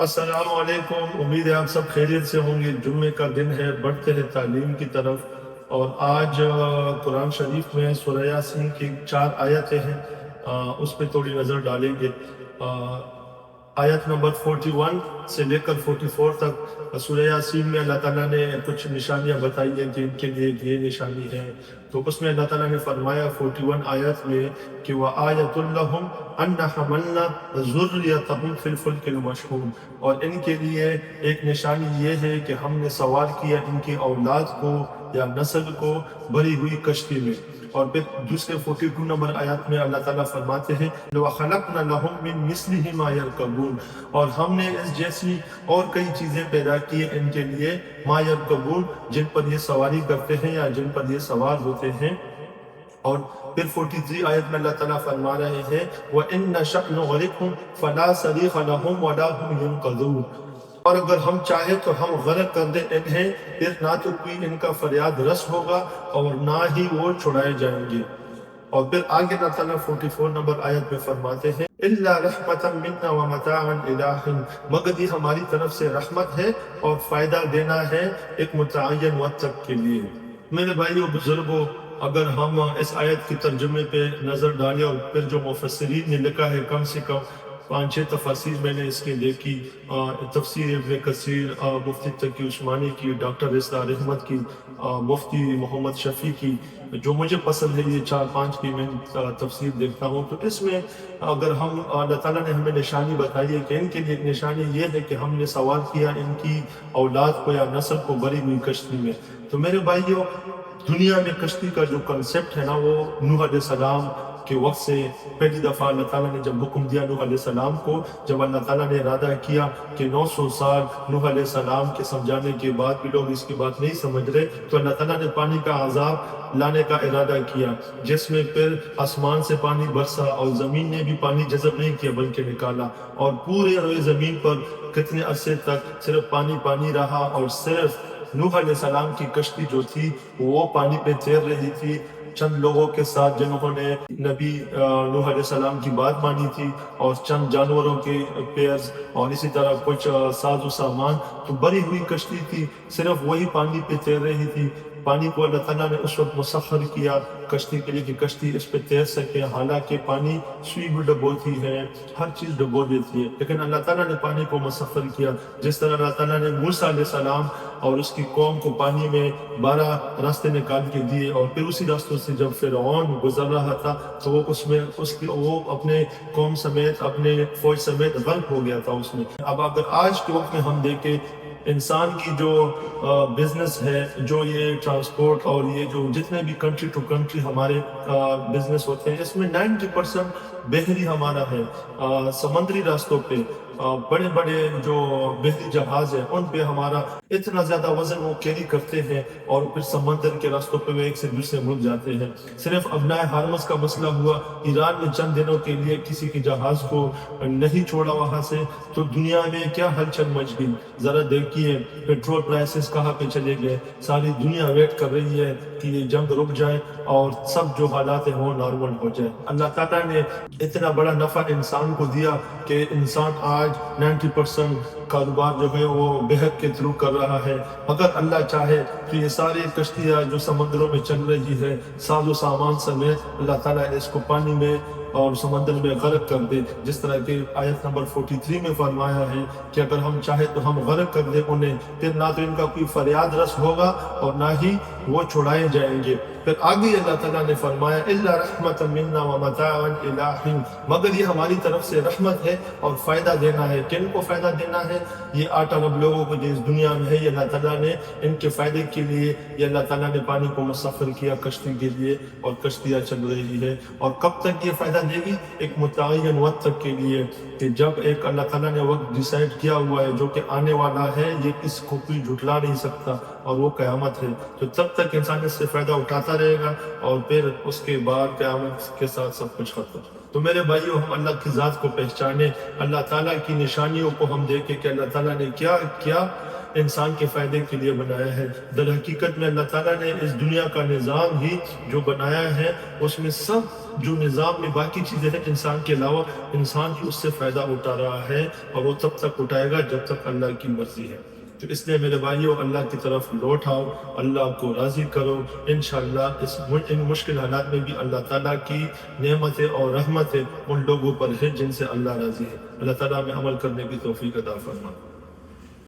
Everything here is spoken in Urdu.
السلام علیکم، امید ہے آپ سب خیریت سے ہوں گے۔ جمعے کا دن ہے، بڑھتے ہیں تعلیم کی طرف، اور آج قرآن شریف میں سورہ یاسین کی 4 آیتیں ہیں، اس پہ تھوڑی نظر ڈالیں گے۔ آیت نمبر 41 سے لے کر 44 تک سورہ یاسین میں اللہ تعالیٰ نے کچھ نشانیاں بتائی ہیں کہ ان کے لیے یہ نشانی ہے۔ تو اس میں اللہ تعالیٰ نے فرمایا 41 آیت میں کہ وَآیَةٌ لَهُمْ أَنَّ حَمَلْنَا ذُرِّيَّتَهُمْ فِي الْفُلْكِ الْمَشْحُونِ، اور ان کے لیے ایک نشانی یہ ہے کہ ہم نے سوار کیا ان کی اولاد کو یا نسل کو بھری ہوئی کشتی میں۔ اور پھر دوسرے 42 نمبر آیات میں اللہ تعالیٰ فرماتے ہیں وَخَلَقْنَا لَهُم مِّن مِّثْلِهِ مَا يَرْكَبُونَ، اور ہم نے اس جیسی اور کئی چیزیں پیدا کی ان کے لیے ما يرکبون، جن پر یہ سواری کرتے ہیں یا جن پر یہ سوار ہوتے ہیں۔ اور پھر 43 آیت میں اللہ تعالیٰ فرما رہے ہیں وَإِن نَّشَأْ نُغْرِقْهُمْ فَلَا صَرِيخَ لَهُمْ وَلَا هُمْ يُنقَذُونَ، اور اگر ہم چاہیں تو ہم غرق کر دیں انہیں، پھر نہ تو کوئی ان کا فریاد رس ہوگا اور نہ ہی وہ چھڑائے جائیں گے۔ اور پھر آگے اللہ تعالیٰ 44 نمبر آیت میں فرماتے ہیں إِلَّا رَحْمَةً مِنَّا وَمَتَاعًا إِلَىٰ حِينٍ، مگر یہ ہماری طرف سے رحمت ہے اور فائدہ دینا ہے ایک متعین وقت تک کے لیے۔ میرے بھائیو بزرگوں، اگر ہم اس آیت کی ترجمے پہ نظر ڈالیں اور پھر جو مفسرین نے لکھا ہے، کم سے کم 5-6 تفاسیر میں نے اس کی دیکھی، تفسیر ابن کثیر، مفتی تقی عثمانی کی، ڈاکٹر اسرار احمد کی، مفتی محمد شفیع کی، جو مجھے پسند ہے یہ 4-5 کی میں تفسیر دیکھتا ہوں۔ تو اس میں اگر ہم اللہ تعالیٰ نے ہمیں نشانی بتائی ہے کہ ان کے لیے ایک نشانی یہ ہے کہ ہم نے سوار کیا ان کی اولاد کو یا نسل کو بھری ہوئی کشتی میں۔ تو میرے بھائیوں، دنیا میں کشتی کا جو کنسپٹ ہے نا، وہ نوح علیہ السلام کے وقت سے پہلی دفعہ اللہ تعالیٰ نے جب حکم دیا نوح علیہ السلام کو، جب اللہ تعالیٰ نے ارادہ کیا کہ 900 سال نوح علیہ السلام کے سمجھانے کے بعد بھی لوگ اس کی بات نہیں سمجھ رہے، تو اللہ تعالیٰ نے پانی کا عذاب لانے کا ارادہ کیا، جس میں پھر آسمان سے پانی برسا اور زمین نے بھی پانی جذب نہیں کیا بلکہ نکالا، اور پورے روئے زمین پر کتنے عرصے تک صرف پانی پانی رہا، اور صرف نوح علیہ السلام کی کشتی جو تھی وہ پانی پہ تیر رہی تھی، چند لوگوں کے ساتھ جنہوں نے نبی نوح علیہ السلام کی بات مانی تھی، اور چند جانوروں کے پیئرز، اور اسی طرح کچھ ساز و سامان۔ تو بری ہوئی کشتی تھی، صرف وہی پانی پہ تیر رہی تھی۔ پانی کو اللہ تعالیٰ نے اس وقت مسخر کیا کشتی کے لیے کہ کشتی اس پہ تیر سکے، حالانکہ پانی سوئی بھی ڈبوتی ہے، ہر چیز ڈبو دیتی ہے، لیکن اللہ تعالیٰ نے پانی کو مسخر کیا۔ جس طرح اللہ تعالیٰ نے موسیٰ علیہ السلام اور اس کی قوم کو پانی میں 12 راستے نکال کے دیے، اور پھر اسی راستوں سے جب فرعون گزر رہا تھا تو وہ اپنے قوم سمیت، اپنے فوج سمیت غرق ہو گیا تھا اس میں۔ اب اگر آج کے وقت میں ہم دیکھیں انسان کی جو بزنس ہے، جو یہ ٹرانسپورٹ اور یہ جو جتنے بھی کنٹری ٹو کنٹری ہمارے بزنس ہوتے ہیں، اس میں 90% بحری ہمارا ہے۔ سمندری راستوں پہ بڑے بڑے جو بحری جہاز ہیں ان پہ ہمارا اتنا زیادہ وزن وہ کیری کرتے ہیں، اور پھر سمندر کے راستوں پہ وہ ایک سے دوسرے ملک جاتے ہیں۔ صرف ابنائے ہارمز کا مسئلہ ہوا، ایران نے چند دنوں کے لیے کسی کے جہاز کو نہیں چھوڑا وہاں سے، تو دنیا میں کیا ہلچل مچ گئی۔ ذرا دیکھیے پیٹرول پرائسز کہاں پہ چلے گئے، ساری دنیا ویٹ کر رہی ہے کہ یہ جنگ رک جائے اور سب جو حالات ہیں وہ نارمل ہو جائے۔ اللہ تعالیٰ نے اتنا بڑا نفع انسان کو دیا کہ انسان آج 90% کاروبار جو ہے وہ بحر کے تھرو کر رہا ہے۔ اگر اللہ چاہے تو یہ ساری کشتیاں جو سمندروں میں چل رہی ہے ساز و سامان سمیت، اللہ تعالیٰ اس کو پانی میں اور سمندر میں غرق کر دے، جس طرح کہ آیت نمبر 43 میں فرمایا ہے کہ اگر ہم چاہے تو ہم غرق کر دیں انہیں، پھر نہ تو ان کا کوئی فریاد رس ہوگا اور نہ ہی وہ چھڑائے جائیں گے۔ پھر آگے اللہ تعالیٰ نے فرمایا إِلَّا رَحْمَةً مِنَّا وَمَتَاعًا إِلَىٰ حِينٍ، مگر یہ ہماری طرف سے رحمت ہے اور فائدہ دینا ہے۔ کن کو فائدہ دینا ہے؟ یہ 8 ارب لوگوں کو جو اس دنیا میں ہے، یہ اللہ تعالیٰ نے ان کے فائدے کے لیے یہ اللہ تعالیٰ نے پانی کو مسخر کیا کشتی کے لیے، اور کشتیاں چل رہی ہے۔ اور کب تک یہ فائدہ دے گی؟ ایک متعین وقت تک کے لیے، کہ جب ایک اللہ تعالیٰ نے وقت ڈیسائیڈ کیا ہوا ہے جو کہ آنے والا ہے، یہ اس کو کوئی جھٹلا نہیں سکتا، اور وہ قیامت ہے۔ تو تب تک انسان اس سے فائدہ اٹھاتا رہے گا، اور پھر اس کے بعد قیامت کے ساتھ سب کچھ ختم۔ تو میرے بھائیو، ہم اللہ کی ذات کو پہچانے، اللہ تعالیٰ کی نشانیوں کو ہم دیکھیں کہ اللہ تعالیٰ نے کیا کیا انسان کے فائدے کے لیے بنایا ہے. در حقیقت میں اللہ تعالیٰ نے اس دنیا کا نظام ہی جو بنایا ہے اس میں سب جو نظام میں باقی چیزیں ہیں انسان کے علاوہ انسان ہی اس سے فائدہ اٹھا رہا ہے اور وہ تب تک اٹھائے گا جب تک اللہ کی مرضی ہے. تو اس لیے میرے بھائیوں اللہ کی طرف لوٹ آؤ, اللہ کو راضی کرو. انشاءاللہ ان مشکل حالات میں بھی اللہ تعالیٰ کی نعمتیں اور رحمتیں ان لوگوں پر ہیں جن سے اللہ راضی ہے. اللہ تعالیٰ میں عمل کرنے کی توفیق عطا فرمائے.